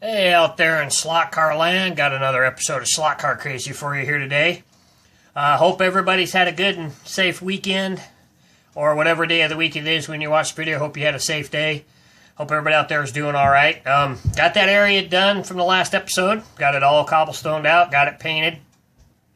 Hey, out there in Slotcar land, got another episode of Slotcar Crazy for you here today. Hope everybody's had a good and safe weekend, or whatever day of the week it is when you watch the video. Hope you had a safe day. Hope everybody out there is doing all right. Got that area done from the last episode. Got it all cobblestoned out, got it painted.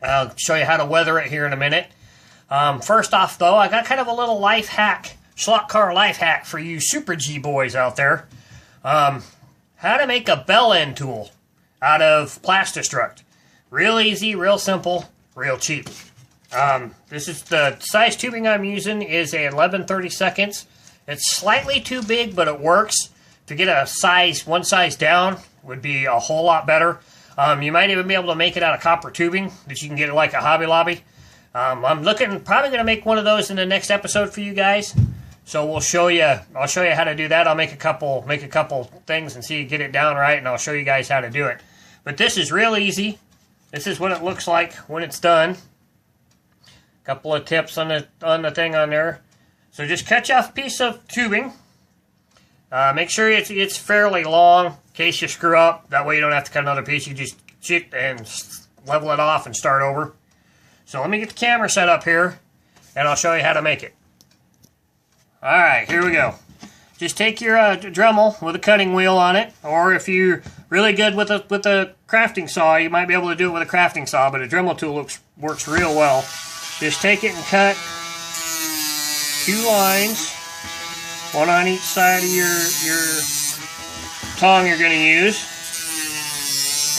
I'll show you how to weather it here in a minute. First off, though, I got kind of a little life hack, Slotcar life hack for you Super G boys out there. How to make a bell end tool out of Plastistruct. Real easy, real simple, real cheap. This is the size tubing I'm using is a 11/32. It's slightly too big, but it works. To get a size, one size down would be a whole lot better. You might even be able to make it out of copper tubing that you can get at like a Hobby Lobby. I'm probably going to make one of those in the next episode for you guys. So I'll show you how to do that. I'll make a couple things and see get it down right, and I'll show you guys how to do it. But this is real easy. This is what it looks like when it's done. Couple of tips on the thing on there. So just cut off a piece of tubing. Make sure it's fairly long in case you screw up. That way you don't have to cut another piece. You just chip and level it off and start over. So let me get the camera set up here, and I'll show you how to make it. Alright, here we go. Just take your Dremel with a cutting wheel on it, or if you're really good with a crafting saw, you might be able to do it with a crafting saw, but a Dremel tool works real well. Just take it and cut 2 lines, one on each side of your tong you're going to use,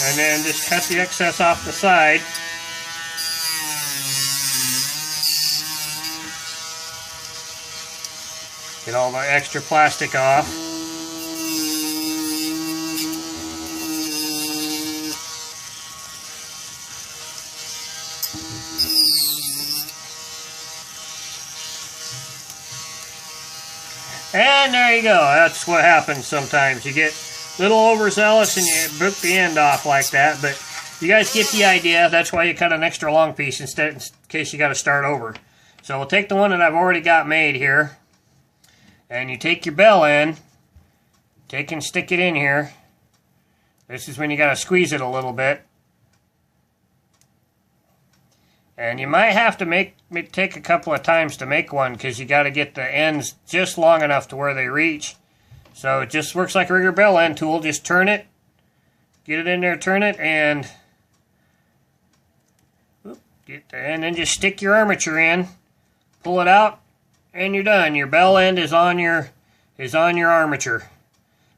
and then just cut the excess off the side. Get all the extra plastic off. And there you go. That's what happens sometimes. You get a little overzealous and you book the end off like that. But you guys get the idea. That's why you cut an extra long piece instead in case you got to start over. So we'll take the one that I've already got made here. And you take your bell end, take and stick it in here. This is when you got to squeeze it a little bit. And you might have to take a couple of times to make one because you got to get the ends just long enough to where they reach. So it just works like a regular bell end tool. Just turn it, get it in there, turn it, and then just stick your armature in, pull it out. And you're done. Your bell end is on your armature.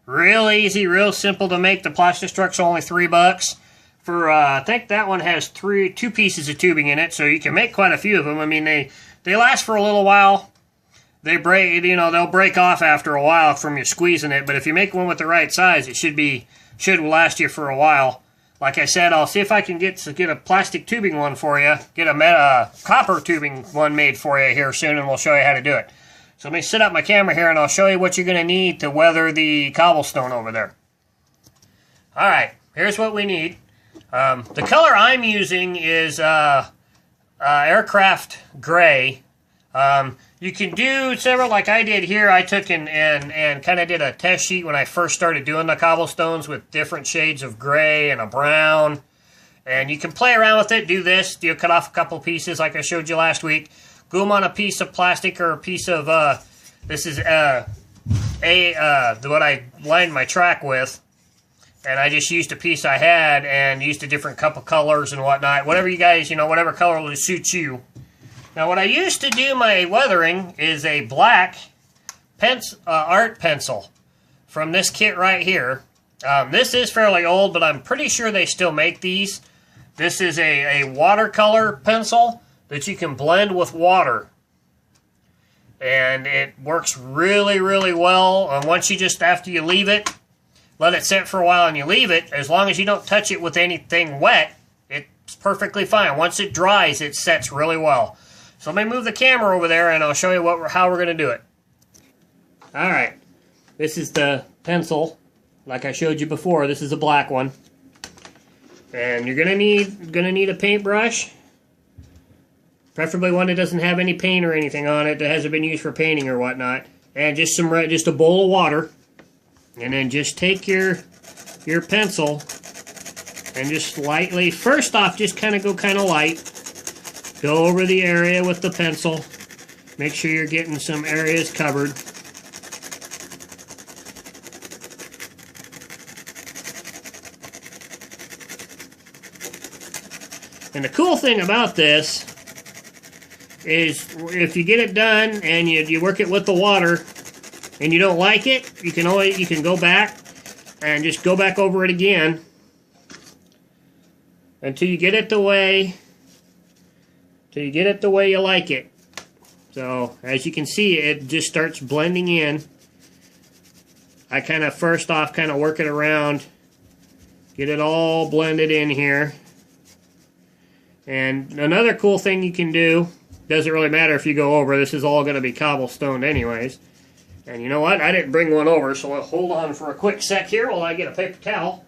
Real easy, real simple to make. The Plastistruct's only $3. For I think that one has 2 pieces of tubing in it, so you can make quite a few of them. I mean, they last for a little while. They break, they'll break off after a while from you squeezing it. But if you make one with the right size, it should last you for a while. Like I said, I'll see if I can get a plastic tubing one for you, get a copper tubing one made for you here soon, and we'll show you how to do it. So let me set up my camera here, and I'll show you what you're going to need to weather the cobblestone over there. Alright, here's what we need. The color I'm using is aircraft gray. You can do several, like I did here. I took and kind of did a test sheet when I first started doing the cobblestones with different shades of gray and a brown. And you can play around with it, do this. You cut off a couple pieces like I showed you last week. Glue them on a piece of plastic or a piece of, this is what I lined my track with. And I just used a piece I had and used a different couple colors and whatnot. Whatever you guys, whatever color will suit you. Now, what I used to do my weathering is a black art pencil from this kit right here. This is fairly old, but I'm pretty sure they still make these. This is a watercolor pencil that you can blend with water. And it works really, really well. And once you after you leave it, let it sit for a while and you leave it, as long as you don't touch it with anything wet, it's perfectly fine. Once it dries, it sets really well. So let me move the camera over there and I'll show you how we're going to do it. Alright, this is the pencil, like I showed you before. This is a black one. And you're going to need a paintbrush. Preferably one that doesn't have any paint or anything on it, that hasn't been used for painting or whatnot. And just a bowl of water. And then just take your your pencil and just lightly, first off, just kind of go kind of light. Go over the area with the pencil. Make sure you're getting some areas covered. And the cool thing about this is if you get it done and you work it with the water and you don't like it, you can go back and just go back over it again until you get it the way you like it. So as you can see, it just starts blending in. I kind of first off kind of work it around, get it all blended in here. And another cool thing you can do, doesn't really matter if you go over, this is all going to be cobblestone anyways. And you know what, I didn't bring one over, so I'll hold on for a quick sec here while I get a paper towel.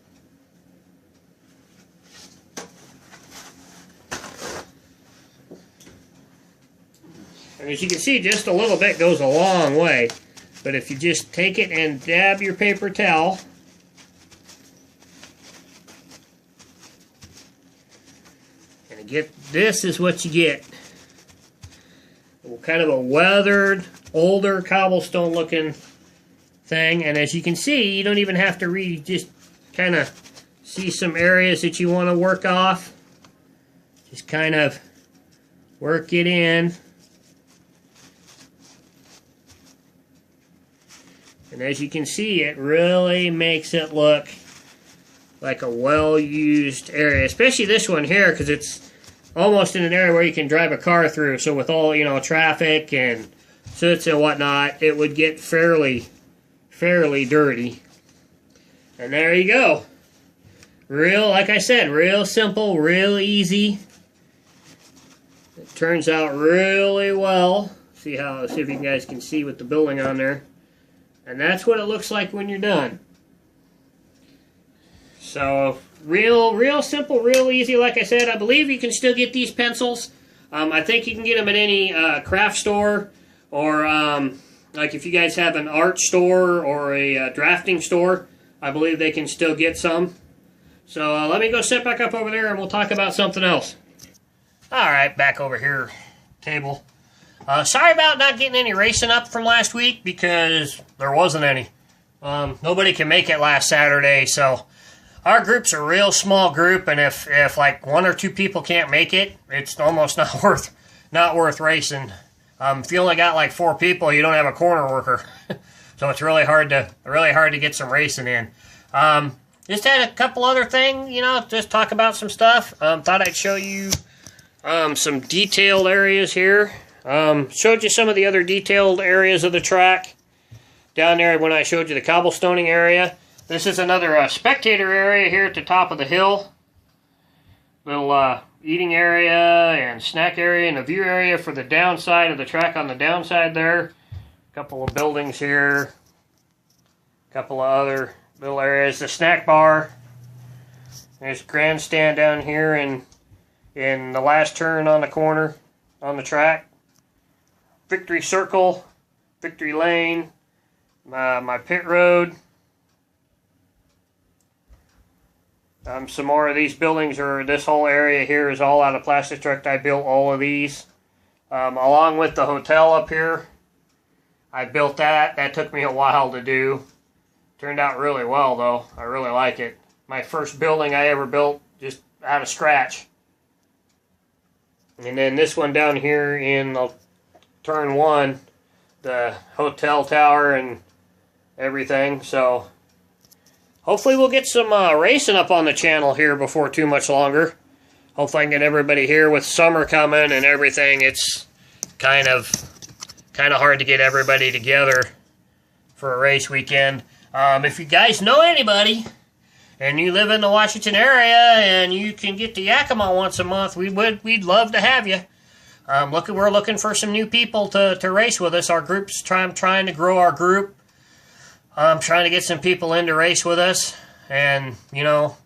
And as you can see, just a little bit goes a long way. But if you just take it and dab your paper towel, and this is what you get. Kind of a weathered, older cobblestone looking thing. And as you can see, you don't even have to read, just kind of see some areas that you want to work off. Just kind of work it in. And as you can see, it really makes it look like a well-used area. Especially this one here, because it's almost in an area where you can drive a car through. So with all, traffic and soots and whatnot, it would get fairly dirty. And there you go. Like I said, real simple, real easy. It turns out really well. See if you guys can see with the building on there. And that's what it looks like when you're done. So, real simple, real easy. Like I said, I believe you can still get these pencils. I think you can get them at any craft store, or like if you guys have an art store or a drafting store, I believe they can still get some. So let me go sit back up over there and we'll talk about something else. Alright, back over here, table. Sorry about not getting any racing up from last week because there wasn't any. Nobody can make it last Saturday, so our group's a real small group, and if like one or two people can't make it, it's almost not worth racing. If you only got like 4 people, you don't have a corner worker, so it's really hard to get some racing in. Just had a couple other things, just talk about some stuff. Thought I'd show you some detailed areas here. Showed you some of the other detailed areas of the track down there when I showed you the cobblestoning area. This is another spectator area here at the top of the hill. Little eating area and snack area and a view area for the downside of the track on the downside there. A couple of buildings here. A couple of other little areas. The snack bar. There's a grandstand down here in the last turn on the corner on the track. Victory Circle, Victory Lane, my pit road. Some more of these buildings, this whole area here is all out of plastic truck. I built all of these. Along with the hotel up here. I built that. That took me a while to do. Turned out really well though. I really like it. My first building I ever built just out of scratch. And then this one down here in turn 1, the hotel tower and everything. So hopefully we'll get some racing up on the channel here before too much longer. Hopefully I can get everybody here with summer coming and everything. It's kind of hard to get everybody together for a race weekend. If you guys know anybody and you live in the Washington area and you can get to Yakima once a month, we'd love to have you. We're looking for some new people to race with us. Our group's trying to grow our group. I'm trying to get some people in to race with us, and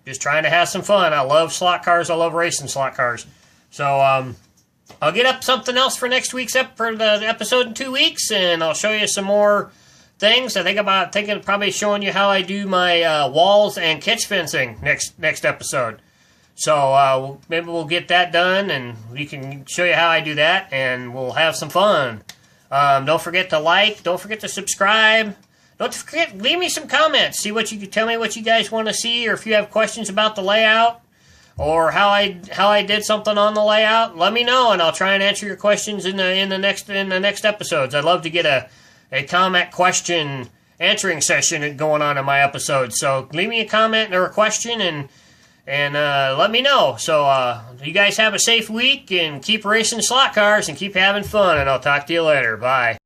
just trying to have some fun. I love slot cars. I love racing slot cars. So I'll get up something else for next week's for the episode in 2 weeks, and I'll show you some more things. I think about thinking probably showing you how I do my walls and catch fencing next episode. So maybe we'll get that done, and we can show you how I do that, and we'll have some fun. Don't forget to like. Don't forget to subscribe. Don't forget, leave me some comments. See what you can tell me what you guys want to see, or if you have questions about the layout, or how I did something on the layout. Let me know, and I'll try and answer your questions in the next episodes. I'd love to get a comment question answering session going on in my episodes. So leave me a comment or a question, and let me know. So you guys have a safe week, and keep racing slot cars and keep having fun. And I'll talk to you later. Bye.